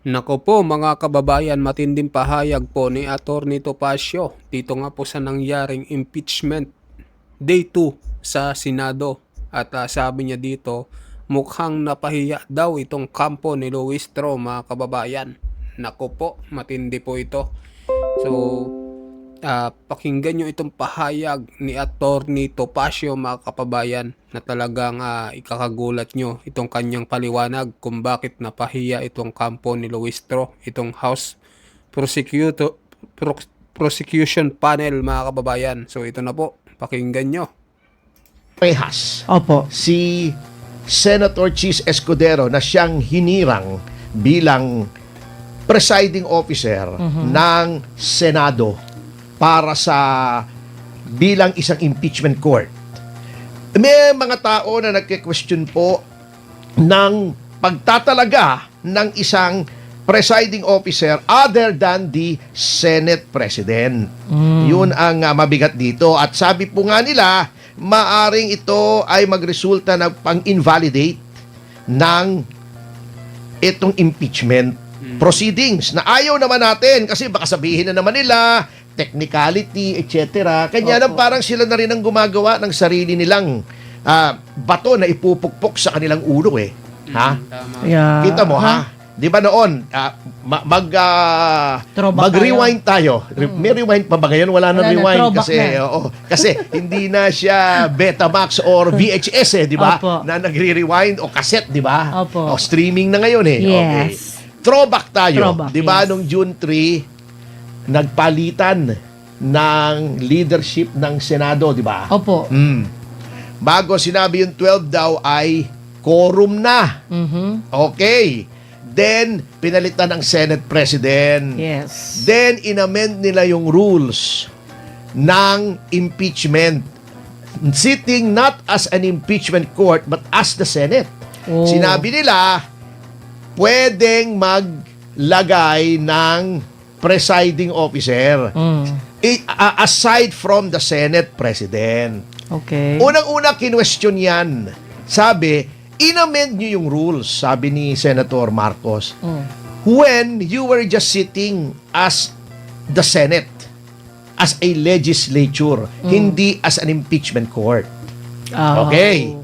Nako po mga kababayan, matinding pahayag po ni Atty. Topacio dito nga po sa nangyaring impeachment day 2 sa Senado. At sabi niya dito, mukhang napahiya daw itong kampo ni Luistro mga kababayan. Nako po, matindi po ito. So, pakinggan nyo itong pahayag ni Atty. Topacio mga kababayan na talagang ikakagulat nyo itong kanyang paliwanag kung bakit napahiya itong kampo ni Luistro, itong House Prosecution Panel mga kababayan. So ito na po, pakinggan nyo. Rehas, Opo. si Senator Chis Escudero na siyang hinirang bilang presiding officer ng Senado para sa bilang isang impeachment court. May mga tao na nagke-question po ng pagtatalaga ng isang presiding officer other than the Senate President. Yun ang mabigat dito. At sabi po nga nila, maaring ito ay magresulta ng pang-invalidate ng itong impeachment proceedings na ayaw naman natin kasi baka sabihin na naman nila technicality, etc. Kanya na parang sila na rin ang gumagawa ng sarili nilang bato na ipupukpok sa kanilang ulo eh. Ha? Tama. Yeah. Kita mo ha? Di ba noon, Throwback mag-rewind tayo. May rewind pa ba ngayon? Wala na Wala na, rewind throwback kasi na. kasi hindi na siya Betamax or VHS di ba? Opo. Na nagre-rewind o cassette, di ba? Opo. O streaming na ngayon eh. Yes. Okay. Throwback tayo. Throwback, Di ba yes. nung June 3 nagpalitan ng leadership ng Senado, di ba? Opo. Bago sinabi yung 12 daw ay quorum na. Okay. Then, pinalitan ng Senate President. Yes. Then, inamend nila yung rules ng impeachment. Sitting not as an impeachment court, but as the Senate. Oh. Sinabi nila, pwedeng maglagay ng presiding officer aside from the Senate President. Okay. Unang-una, kinwestiyon yan. Sabi, inamend nyo yung rules, sabi ni Senator Marcos, when you were just sitting as the Senate, as a legislature, hindi as an impeachment court. Okay.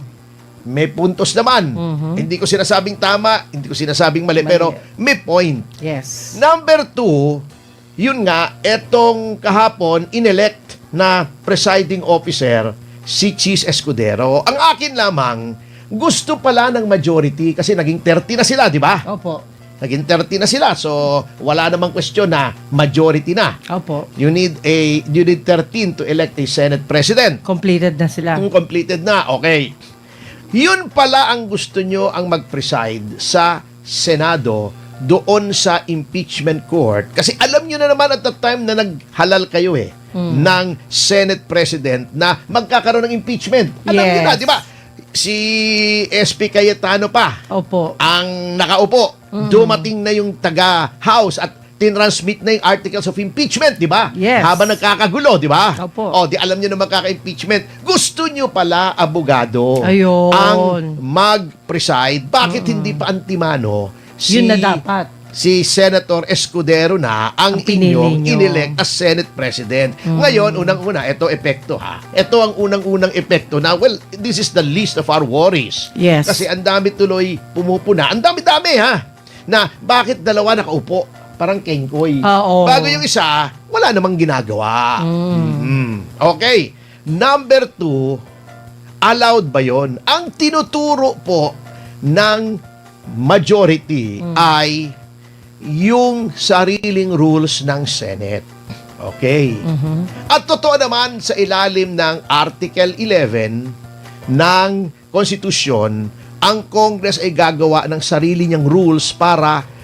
May puntos naman. Hindi ko sinasabing tama, hindi ko sinasabing mali, pero may point. Yes. Number 2, yun nga, etong kahapon, inelect na presiding officer, si Chis Escudero. Ang akin lamang, gusto pala ng majority kasi naging 30 na sila, di ba? Opo. Naging 30 na sila, so wala namang question na majority na. Opo. You need 13 to elect a Senate President. Completed na sila. Kung completed na, okay. Yun pala ang gusto nyo ang mag-preside sa Senado doon sa impeachment court. Kasi alam nyo na naman at that time na naghalal kayo ng Senate President na magkakaroon ng impeachment. Alam nyo na, di ba? Si SP Cayetano pa Opo. ang nakaupo. Dumating na yung taga-House at tinransmit na yung articles of impeachment, di ba? Yes. Habang nagkakagulo, di ba? Opo. O, di alam nyo na magkaka-impeachment. Gusto nyo pala, abogado, Ayun. ang mag-preside. Bakit hindi pa antimano Yun na dapat. si Senator Escudero na ang pinili inyong nyo. inelect as Senate President. Ngayon, unang-una, ito epekto ha. Ito ang unang-unang epekto na, well, this is the least of our worries. Yes. Kasi ang dami tuloy pumupuna. Ang dami-dami ha. Na bakit dalawa nakaupo? Parang kengkoy. Oo. Bago yung isa, wala namang ginagawa. Okay. Number 2, allowed ba yon? Ang tinuturo po ng majority ay yung sariling rules ng Senate. Okay. At totoo naman sa ilalim ng Article 11 ng Konstitusyon, ang Congress ay gagawa ng sarili niyang rules para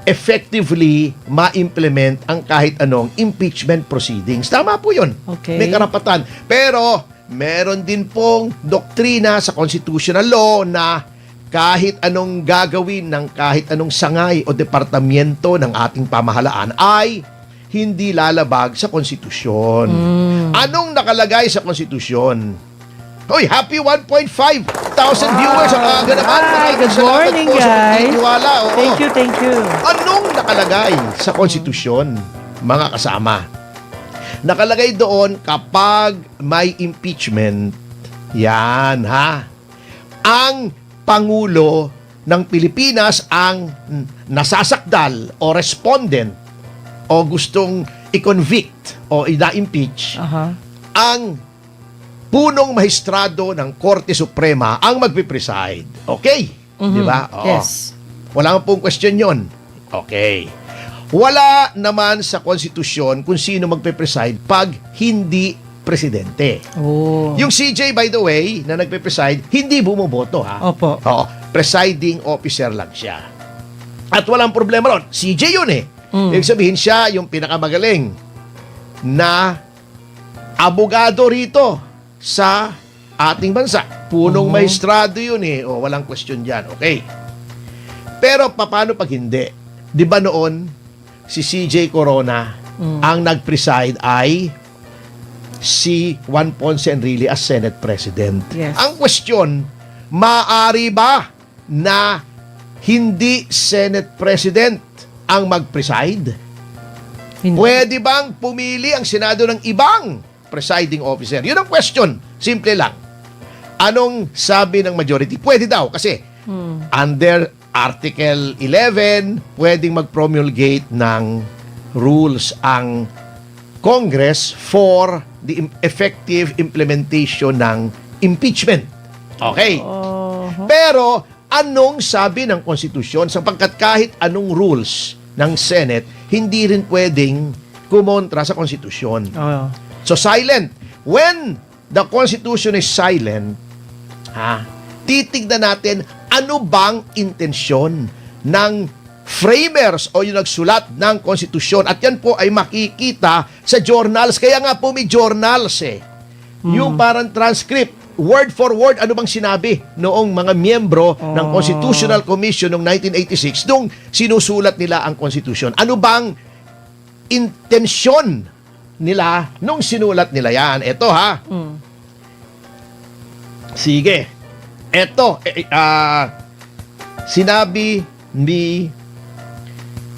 effectively ma-implement ang kahit anong impeachment proceedings. Tama po yun. Okay. May karapatan. Pero meron din pong doktrina sa constitutional law na kahit anong gagawin ng kahit anong sangay o departamento ng ating pamahalaan ay hindi lalabag sa konstitusyon. Anong nakalagay sa konstitusyon? Hoy, happy 1.5! 2,000 viewers. Ang aga naman. Hi, Maraming good salamat morning, po sa guys. pagtitiwala. Oo. Thank you. Anong nakalagay sa konstitusyon, mga kasama? Nakalagay doon kapag may impeachment, yan ha, ang Pangulo ng Pilipinas ang nasasakdal o respondent o gustong i-convict o ina-impeach, Aha. ang punong mahistrado ng Korte Suprema ang magpipreside. Okay? Di ba? Oo. Yes. Wala pong question yon. Okay. Wala naman sa konstitusyon kung sino magpe-preside pag hindi presidente. Oh. Yung CJ, by the way, na nagpe-preside, hindi bumoboto, ha? Opo. Oo. Presiding officer lang siya. At walang problema ron. CJ yun eh. Ibig sabihin siya yung pinakamagaling na abogado rito sa ating bansa. Punong maestrado yun eh. O, walang question dyan. Okay. Pero paano pag hindi? Di ba noon, si CJ Corona, ang nag-preside ay si Juan Ponce Enrile as Senate President. Yes. Ang question, maaari ba na hindi Senate President ang mag-preside? Hindi. Pwede bang pumili ang Senado ng ibang presiding officer? Yun ang question. Simple lang. Anong sabi ng majority? Pwede daw kasi under Article 11, pwedeng mag-promulgate ng rules ang Congress for the effective implementation ng impeachment. Okay. Pero anong sabi ng konstitusyon sapagkat kahit anong rules ng Senate, hindi rin pwedeng kumontra sa konstitusyon. Oh. So silent. When the Constitution is silent, titignan natin ano bang intensyon ng framers o yung nagsulat ng konstitusyon. At yan po ay makikita sa journals. Kaya nga po may journals eh. Yung parang transcript, word for word, ano bang sinabi noong mga miyembro ng Constitutional Commission noong 1986 nung sinusulat nila ang konstitusyon. Ano bang intensyon nila nung sinulat nila yan? Ito ha. Sige. Ito, sinabi ni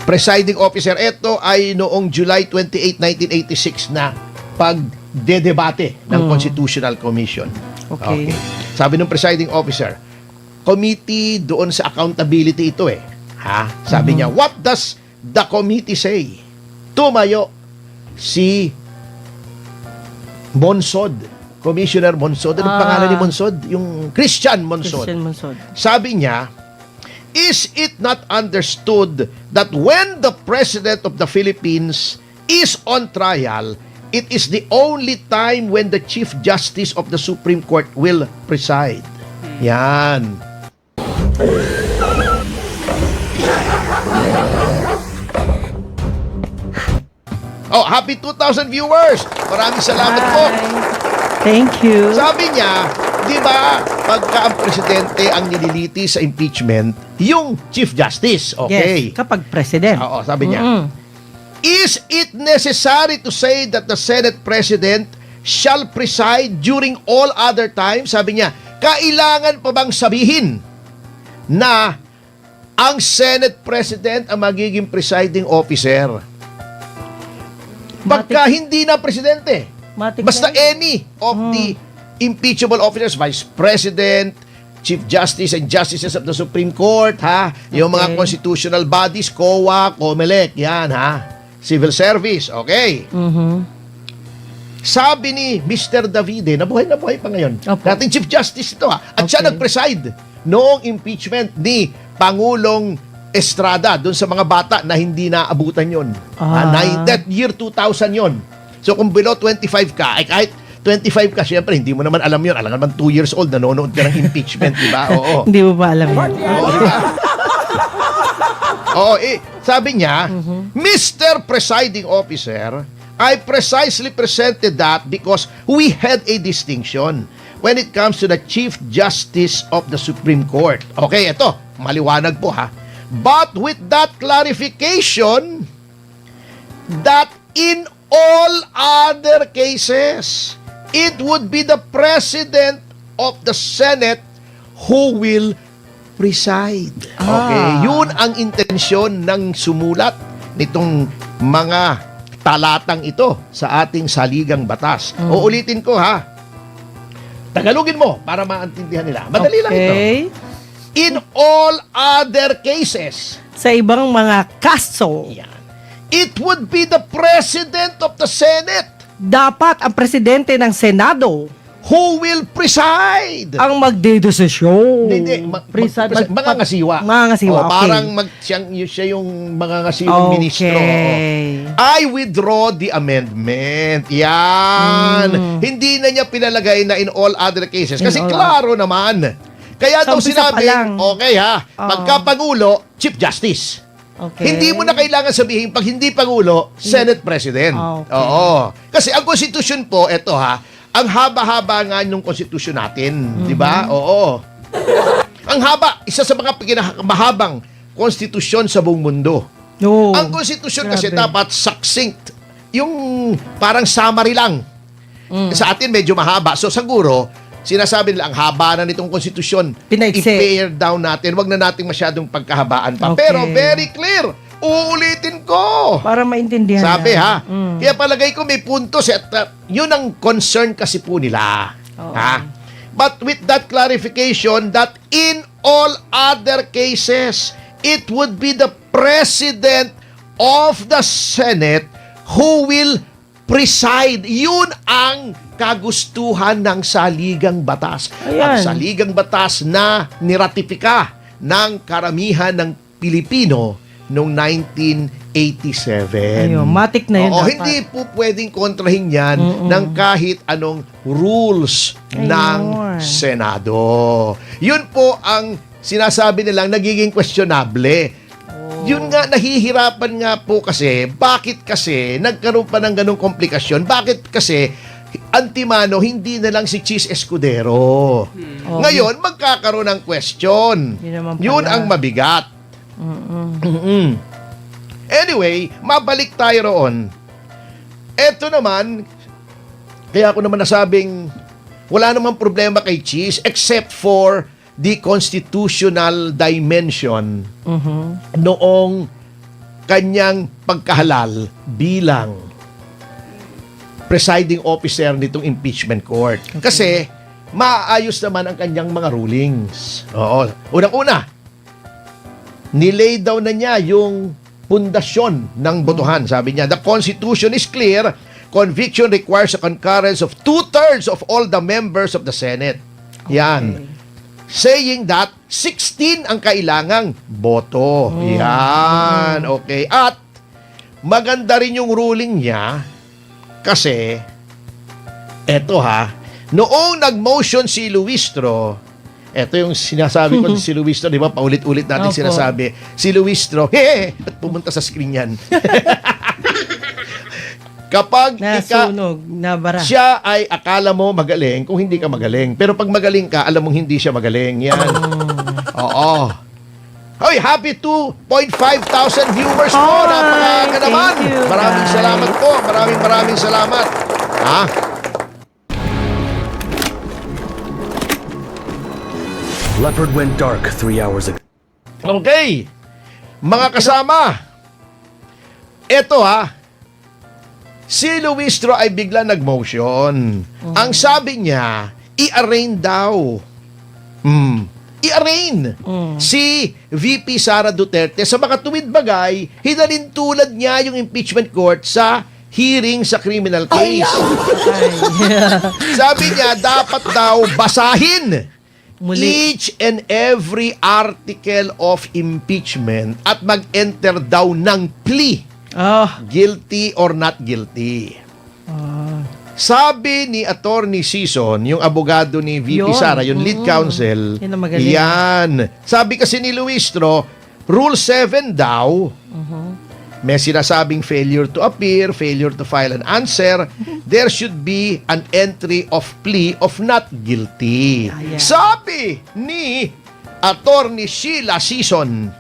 presiding officer, ito ay noong July 28, 1986 na pagdedebate ng Constitutional Commission. Okay. Sabi ng presiding officer, committee doon sa accountability ito eh. Sabi niya, what does the committee say? Tumayo si Monsod. Commissioner Monsod. Anong pangalan ni Monsod? Yung Christian Monsod. Christian Monsod. Sabi niya, is it not understood that when the President of the Philippines is on trial, it is the only time when the Chief Justice of the Supreme Court will preside? Yan. Oh, happy 2,000 viewers! Maraming salamat po. Thank you. Sabi niya, di ba, pagka ang presidente ang nililiti sa impeachment, yung Chief Justice, okay? Yes, kapag president. Oo, sabi niya. Is it necessary to say that the Senate President shall preside during all other times? Sabi niya, kailangan pa bang sabihin na ang Senate President ang magiging presiding officer? Pagka hindi na presidente, basta any of the impeachable officers, Vice President, Chief Justice and Justices of the Supreme Court, yung mga constitutional bodies, COA, COMELEC, yan Civil Service, okay? Sabi ni Mr. Davide, na buhay pa ngayon. Opo. Dating Chief Justice ito At siya nag-preside noong impeachment ni Pangulong Estrada doon sa mga bata na hindi naabutan yon. That year 2000 yon. So kung below 25 ka, ay kahit 25 ka, syempre hindi mo naman alam yon. Alam naman 2 years old, nanonood ka ng impeachment, di ba? Oo. Hindi mo ba alam yun? Oo, diba? Oo, sabi niya, Mr. Presiding Officer, I precisely presented that because we had a distinction when it comes to the Chief Justice of the Supreme Court. Okay, ito, maliwanag po But with that clarification, that in all other cases, it would be the President of the Senate who will preside. Okay? Yun ang intensyon ng sumulat nitong mga talatang ito sa ating saligang batas. Uulitin ko ha. Tagalogin mo para maintindihan nila. Madali lang ito. In all other cases, Sa ibang mga kaso, it would be the President of the Senate dapat ang presidente ng Senado who will preside. ang magdedesisyon. Hindi, mga ngasiwa. Mga ngasiwa, okay. Parang siya yung mga ngasiwang ministro. I withdraw the amendment. Yan. Hindi na niya pinalagay na in all other cases. Kasi klaro naman. Kaya Sa daw umpisa pa sinabi, lang. okay ha, pagka-Pangulo, Chief Justice. Okay. Hindi mo na kailangan sabihin, pag hindi Pangulo, Senate President. Okay. Oo. Kasi ang Constitution po, eto ha, ang haba-haba nga nung Constitution natin. Di ba? Oo. Ang haba, isa sa mga pinakamahabang konstitusyon sa buong mundo. No. Ang Constitution kasi Grabe. dapat succinct. Yung parang summary lang. Sa atin medyo mahaba. So siguro, sinasabi nila ang haba na nitong konstitusyon. Pinaiksi. I-pare down natin. Wag na nating masyadong pagkahabaan pa. Okay. Pero very clear. Uulitin ko. Para maintindihan Sabi na. ha. Kaya palagay ko may puntos. At yun ang concern kasi po nila. Oo. Ha? But with that clarification that in all other cases, it would be the President of the Senate who will preside. Yun ang kagustuhan ng saligang batas. Ayan. At saligang batas na niratipika ng karamihan ng Pilipino noong 1987. Ayun, matik na yun Oo, dapat. hindi po pwedeng kontrahin yan ng kahit anong rules ng Senado. Yun po ang sinasabi nilang nagiging questionable. Yun nga, nahihirapan nga po kasi, bakit kasi nagkaroon pa ng ganong komplikasyon? Bakit kasi antimano, hindi na lang si Cheese Escudero? Ngayon, magkakaroon ng question. Yun naman pala. Yun ang mabigat. Anyway, mabalik tayo roon. Eto naman, kaya ako naman nasabing wala namang problema kay Cheese except for the constitutional dimension noong kanyang pagkahalal bilang presiding officer nitong impeachment court. Kasi maayos naman ang kanyang mga rulings. Oo. Unang-una, nilay daw na niya yung pundasyon ng botohan. Sabi niya, the Constitution is clear. Conviction requires a concurrence of 2/3 of all the members of the Senate. Yan. Saying that 16 ang kailangang boto. Yan. Okay. At maganda rin yung ruling niya kasi eto ha, noong nag-motion si Luistro, eto yung sinasabi ko si Luistro, di ba? Paulit-ulit natin Opo. sinasabi. Si Luistro, at pumunta sa screen yan. Kapag Nasunog, nabara. siya ay akala mo magaling kung hindi ka magaling. Pero pag magaling ka, alam mong hindi siya magaling. Yan. Oo. Hoy, happy 2,500 viewers po. Hi, Napakaaga naman. thank you, Maraming guys. salamat po. Maraming salamat. Ha? Leopard went dark 3 hours ago. Okay. Mga kasama, eto ha, si Luistro ay bigla nag-motion. Ang sabi niya, i-arraign daw. I-arraign si VP Sara Duterte sa mga tuwid bagay, hinalin tulad niya yung impeachment court sa hearing sa criminal case. Sabi niya, dapat daw basahin Muli. each and every article of impeachment at mag-enter daw ng plea. Guilty or not guilty. Sabi ni Attorney Season, yung abogado ni VP Yun. Sara, yung lead counsel, Yun ang magaling. yan. Sabi kasi ni Luistro, Rule 7 daw, may sinasabing failure to appear, failure to file an answer, there should be an entry of plea of not guilty. Ayan. Sabi ni Attorney Sheila Season,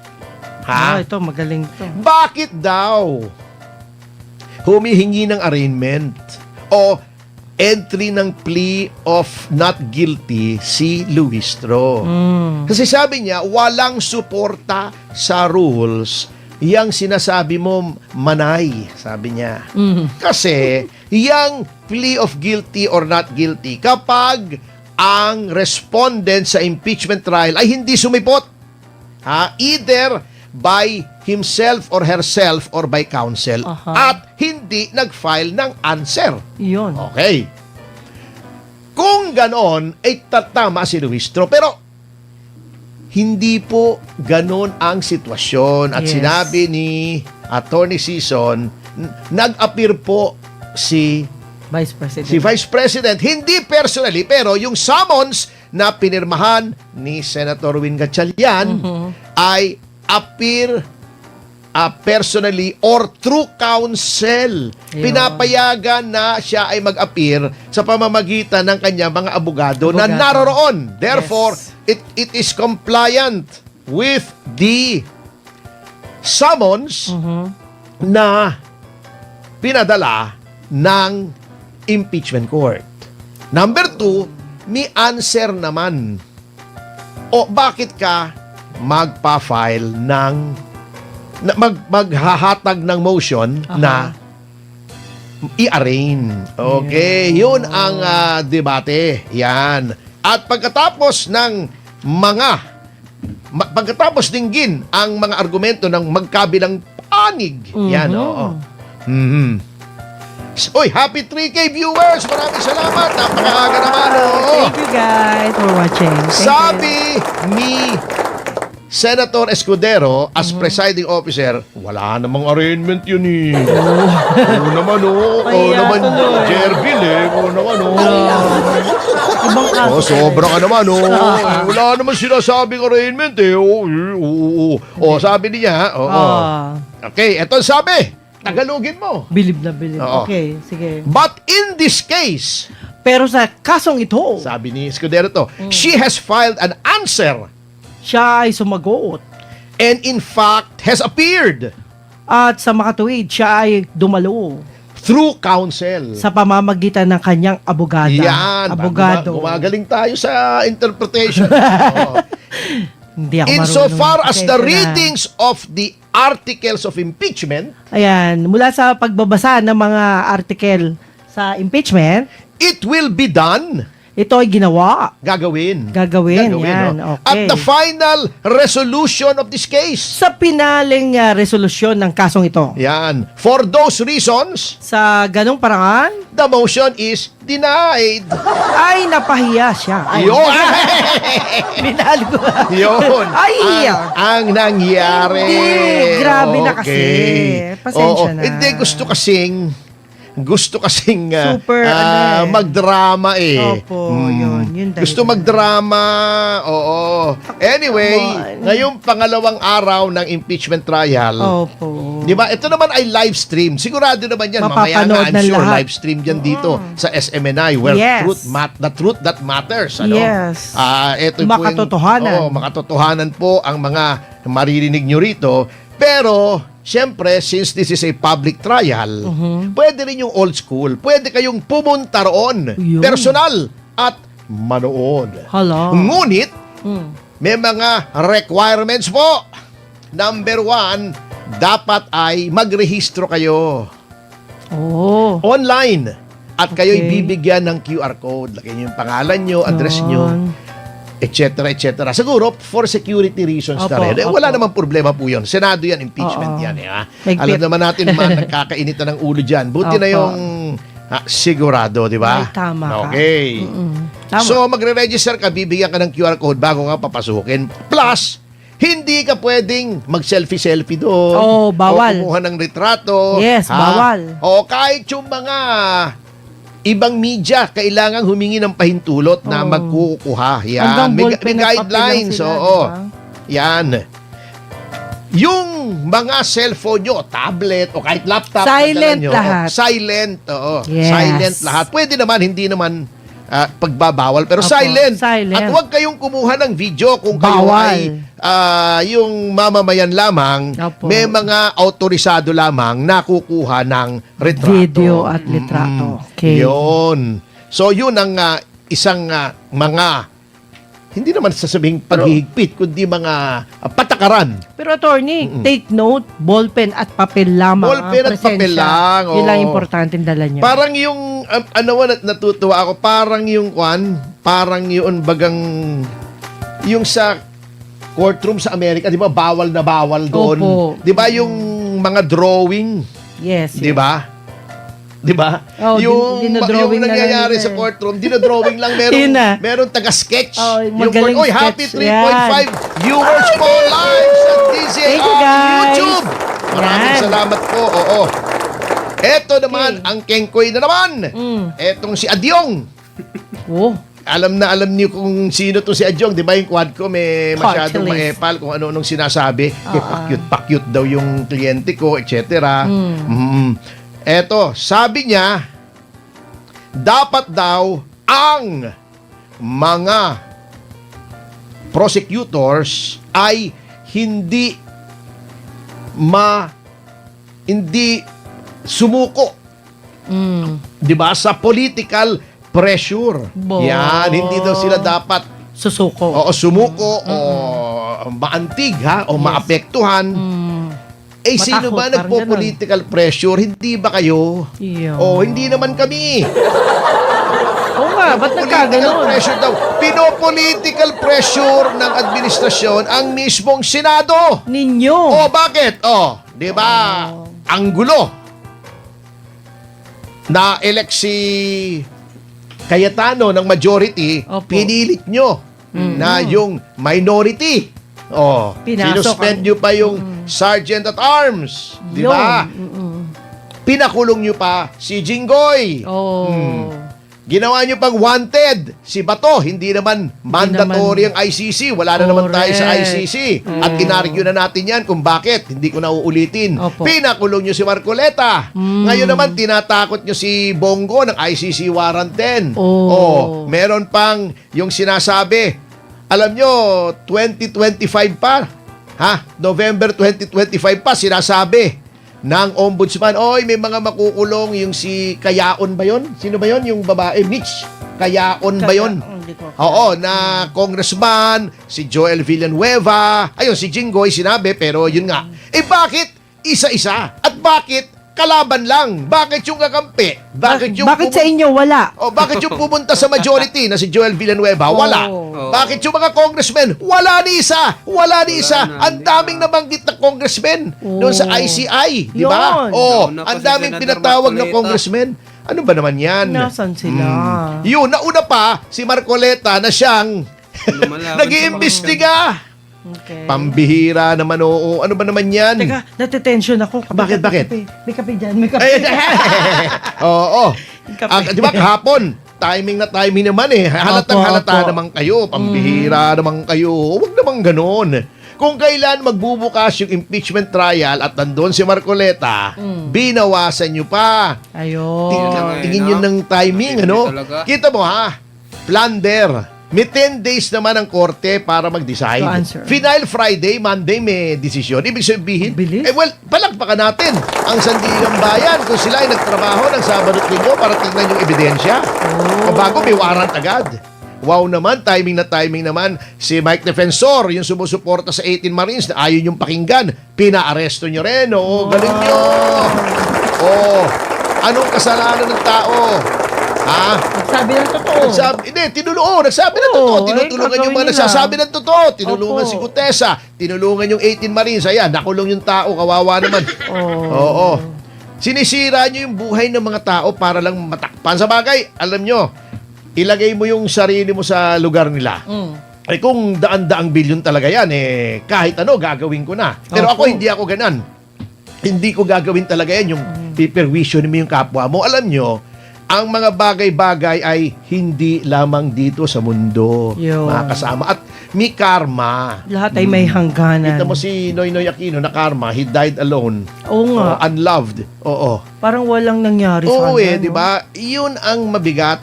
ha? Ito, magaling to. Bakit daw humihingi ng arraignment? O entry ng plea of not guilty si Luistro. Kasi sabi niya, walang suporta sa rules yang sinasabi mo manay, sabi niya. Kasi yang plea of guilty or not guilty, kapag ang respondent sa impeachment trial ay hindi sumipot, either by himself or herself or by counsel, at hindi nag-file ng answer. Yun. Okay. Kung ganon, ay tatama si Luistro. Pero hindi po ganon ang sitwasyon. At Yes. sinabi ni Attorney Sison, nag-appear po si Vice President. Vice President, hindi personally, pero yung summons na pinirmahan ni Senator Win Gatchalian ay appear personally or through counsel. Ayun. Pinapayagan na siya ay mag-appear sa pamamagitan ng kanyang mga abogado na naroroon. Therefore, it is compliant with the summons na pinadala ng impeachment court. Number 2, may answer naman. O bakit ka magpa-file ng maghahatag ng motion na i-arraign. Okay, yun ang debate. Yan. At pagkatapos dinggin ang mga argumento ng magkabilang panig. Yan, oo. Uy, happy 3K viewers! Maraming salamat. Napakaaga naman, oo. Thank you guys for watching. Thank you. Sabi ni Senator Escudero as presiding officer, wala namang arraignment yun eh. Oo naman, oo. Oo Kaya naman, tuloy. Jervil eh. Oo naman, oo. Ibang kaso. Oh, sobra ka naman, oh. Wala naman sinasabing arraignment eh. Oh, sabi niya, oo. Okay, eto sabi. Tagalogin mo. Bilib na bilib. Oo. Okay, sige. But in this case, Pero sa kasong ito, sabi ni Escudero to, she has filed an answer siya ay sumagot. and in fact has appeared At sa makatuwid, siya ay dumalo through counsel. sa pamamagitan ng kanyang abogada. Yan. Abogado. Gumagaling tayo sa interpretation. Oo. Hindi ako marunong. Insofar as the Pasensya na. readings of the articles of impeachment, Ayan, mula sa pagbabasa ng mga article sa impeachment, it will be done. ito ay ginawa. Gagawin. Gagawin, yan. no? Okay. At the final resolution of this case. Sa pinaling resolusyon ng kasong ito. Yan. For those reasons, Sa ganong parangan, the motion is denied. ay napahiya siya. Ay, Yun. binali ko. Yun. Ay, hiya. Ang nangyari. Hindi. Grabe na kasi. Pasensya na. Hindi, gusto kasing Super, magdrama eh. Opo, yun dahilan. Gusto magdrama, oo. Anyway, ngayong pangalawang araw ng impeachment trial, Opo. di ba? Ito naman ay live stream. Sigurado naman yan. Mamaya Mapapanood na, I'm ng sure, lahat. live stream yan dito sa SMNI where Yes. the truth that matters. Ano? Yes. Ito Makatotohanan. makatotohanan po ang mga maririnig nyo rito. Pero, siyempre, since this is a public trial, pwede rin yung old school. Pwede kayong pumunta roon, Yun. personal, at manood. Hala. Ngunit, may mga requirements po. Number 1, dapat ay magrehistro kayo Oh. online. At kayo'y Okay. bibigyan ng QR code. Lagyan nyo yung pangalan nyo, address nyo, Yun. etc. etc. Siguro, for security reasons na Opo, rin. Wala opo. namang problema po yun. Senado yan, impeachment Oo. yan. Ha? Mahigpit. Alam naman natin mga nagkakainitan ng ulo dyan. Buti na Opo. yung sigurado, di ba? Ay, tama ka. Okay. Tama. So, magre-register ka, bibigyan ka ng QR code bago ka papasukin. Plus, hindi ka pwedeng mag-selfie-selfie doon. Oo, bawal. O kumuha ng retrato. Yes, bawal. O kahit yung mga ibang media, kailangan humingi ng pahintulot na magkukuha. Yan. Hanggang May ballpen at papel lang guidelines. sila, Oo. di ba? Yan. Yung mga cellphone nyo, tablet, o kahit laptop, Silent padala nyo, lahat. Silent, oo. Yes. Silent lahat. Pwede naman, hindi naman pagbabawal, pero Opo, silent. silent. At huwag kayong kumuha ng video kung kayo Bawal. ay yung mamamayan lamang, Opo. may mga autorisado lamang na kukuha ng retrato. Video at litrato. Okay. Yun. So yun ang isang mga hindi naman sasabing paghihigpit, kundi mga patakaran. Pero attorney, take note, ballpen at papel lamang. Ballpen at papel lang, Yun lang oo. importante dala niya. Parang yung, natutuwa ako, parang yung parang yun bagang, yung sa courtroom sa Amerika, di ba, bawal na bawal doon. Opo. Di ba yung mga drawing, yes. di ba? Di ba? Oh, yung dinodrawing na lang nangyayari nila sa eh. courtroom, dinodrawing lang, Yun na. meron taga-sketch. Oh, yung magaling oy, happy sketch. 3.5 viewers po live sa DZR Thank you, guys. YouTube. Maraming Yan. salamat po. Oo. Eto naman, ang Kengkoy na naman. Etong si Adyong. Oh, Alam na alam niyo kung sino to si Adyong, di ba? Yung quad ko may masyadong Cartilage. maepal kung ano-anong sinasabi. Pakyut-pakyut daw yung kliyente ko, etc. Eto, sabi niya, dapat daw ang mga prosecutors ay hindi sumuko, 'di ba, sa political pressure. Bo. Yan, hindi daw sila dapat susuko. sumuko o maantig o maapektuhan. Sino Matakot, ba parang nagpo-political pressure? Hindi ba kayo? Iyo. Hindi naman kami. Oo nga, ba't Political nagkaganon? pressure daw. Pino-political pressure ng administrasyon ang mismong Senado. Ninyo. Bakit? Di ba? Ang gulo. Na-elect si Cayetano ng majority, Opo. pinilit nyo na yung minority. Pinasok Sinuspend nyo pa yung Sergeant at Arms. Di ba? Pinakulong nyo pa si Jinggoy. Oh. Ginawa nyo pang wanted si Bato. Hindi naman mandatory ang ICC. Wala na naman tayo sa Correct. ICC. At inargue na natin yan kung bakit. Hindi ko na uulitin. Opo. Pinakulong nyo si Marcoleta. Ngayon naman, tinatakot nyo si Bongo ng ICC warrant 10. Oh. Meron pang yung sinasabi, alam nyo, 2025 pa. November 2025 pa, sinasabi ng ombudsman, may mga makukulong yung si Kayaon ba yun? Sino ba yun? Yung babae, Mitch. Kayaon ba yun? Hindi ko. Na congressman, si Joel Villanueva, ayun, si Jinggoy sinabi, pero yun nga. Bakit isa-isa? At bakit kalaban lang? Bakit yung kakampi? Bakit sa inyo wala? bakit yung pumunta sa majority na si Joel Villanueva? Wala. Oh. Bakit yung mga congressmen? Wala ni isa. Wala ni isa. Ang daming nabanggit na congressmen doon sa ICI. Di ba? Yun. Nauna pa Ang si daming Senator pinatawag na Marcoleta. congressmen. Ano ba naman yan? Nasaan sila? Yun, nauna pa si Marcoleta na siyang Lumalaban nag-iimbestiga. Okay. Pambihira naman, oo. Ano ba naman yan? Teka, natitension ako. Bakit? May kape dyan, may kape. Oo. Kape. Di ba kahapon, timing na timing naman Halatang halata Opo. naman kayo. Pambihira naman kayo. Huwag naman ganon. Kung kailan magbubukas yung impeachment trial at nandun si Marcoleta, binawasan nyo pa. Ayun. Tingin nyo ng timing, Matindi talaga. Kita mo plunder. May 10 days naman ang korte para mag-decide. To answer. Final Friday, Monday may desisyon. Ibig sabihin, Bilis. palakpakan natin ang Sandigang Bayan kung sila ay nagtrabaho ng Sabado at Linggo para tingnan yung ebidensya. O bago may warrant agad. Wow naman, timing naman. Si Mike Defensor, yung sumusuporta sa 18 Marines na ayaw yung pakinggan, pinaaresto nyo rin. Galing nyo. Anong kasalanan ng tao? Nagsabi ng totoo. Nagsabi ng totoo. Tinutulungan yung mga gagawin nila. nagsasabi ng totoo. Tinulungan Opo. si Gutesa. Tinulungan yung 18 Marines. Ayan, nakulong yung tao. Kawawa naman. Oo. Sinisira nyo yung buhay ng mga tao para lang matakpan. Sa bagay, alam nyo, ilagay mo yung sarili mo sa lugar nila. Kung daan-daang bilyon talaga yan, kahit ano, gagawin ko na. Pero ako, Opo. hindi ako ganan. Hindi ko gagawin talaga yan, yung piperwisyo mo yung kapwa mo. Alam nyo, ang mga bagay-bagay ay hindi lamang dito sa mundo, Yo. mga kasama. At may karma. Lahat ay may hangganan. Kita mo si Noynoy Aquino na karma, he died alone. Oo nga. Unloved. Oo. Parang walang nangyari sa Oo kanya. di ba? Yun ang mabigat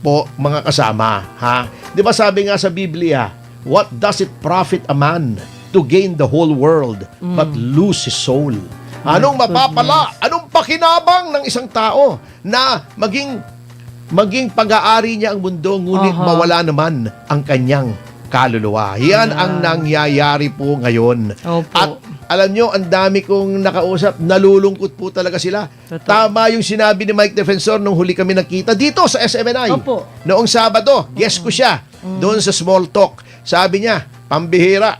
po, mga kasama. Di ba sabi nga sa Biblia, what does it profit a man to gain the whole world but lose his soul? Anong mapapala? Anong pakinabang ng isang tao na maging maging pag-aari niya ang mundo, ngunit Aha. mawala naman ang kanyang kaluluwa. Yan ang nangyayari po ngayon. Opo. At alam nyo, ang dami kong nakausap, nalulungkot po talaga sila. Totoo. Tama yung sinabi ni Mike Defensor nung huli kami nakita dito sa SMNI. Opo. Noong Sabado, guest ko siya doon sa Small Talk. Sabi niya, pambihira.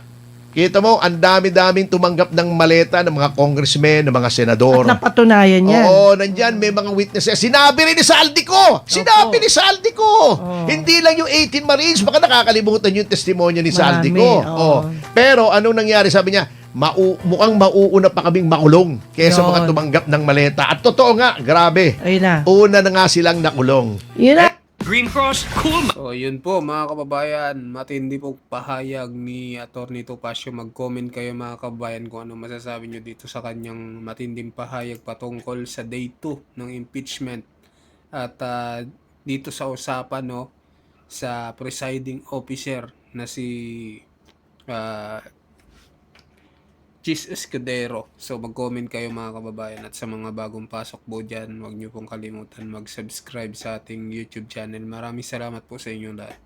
Kita mo, ang dami-daming tumanggap ng maleta ng mga congressmen, ng mga senador. At napatunayan yan. Oo, nandyan may mga witnesses. Sinabi rin ni Saldico! Sinabi ni Saldico! Hindi lang yung 18 Marines, baka nakakalimutan yung testimonya ni Marami, Saldico. oo. Pero anong nangyari? Sabi niya, mukhang mauuna pa kaming makulong kaysa Yun. mga tumanggap ng maleta. At totoo nga, grabe. Ayun na. Una na nga silang nakulong. Yun na. Green Cross, cool. So, yun po mga kababayan, matindi po pahayag ni Atty. Topacio. Mag-comment kayo mga kababayan kung ano masasabi nyo dito sa kanyang matinding pahayag patungkol sa day 2 ng impeachment. At dito sa usapan no, sa presiding officer na si Chis Escudero. So mag-comment kayo mga kababayan, at sa mga bagong pasok po dyan, huwag nyo pong kalimutan mag-subscribe sa ating YouTube channel. Maraming salamat po sa inyong lahat.